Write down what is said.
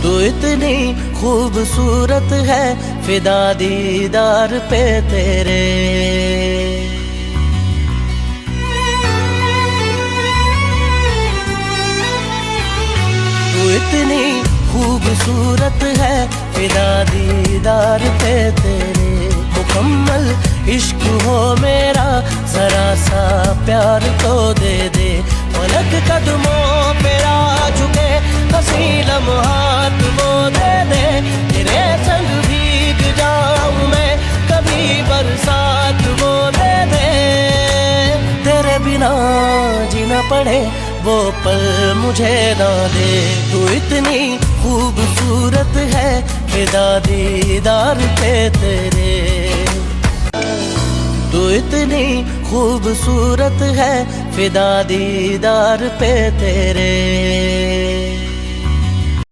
तू इतनी खूबसूरत है, फिदा दीदार पे तेरे। तू इतनी खूबसूरत है, फिदा दीदार पे तेरे। मुकम्मल इश्क हो मेरा, जरा सा प्यार तो दे दे। पलक कदमों पे आ झुके, हंसी लम्हात वो दे दे। तेरे संग भीग जाऊं मैं, कभी बरसात वो दे दे। तेरे बिना जीना पड़े वो पल मुझे ना दे। तू इतनी खूबसूरत है, फिदा दीदार पे तेरे। तू इतनी खूबसूरत है, फिदा दीदार पे तेरे।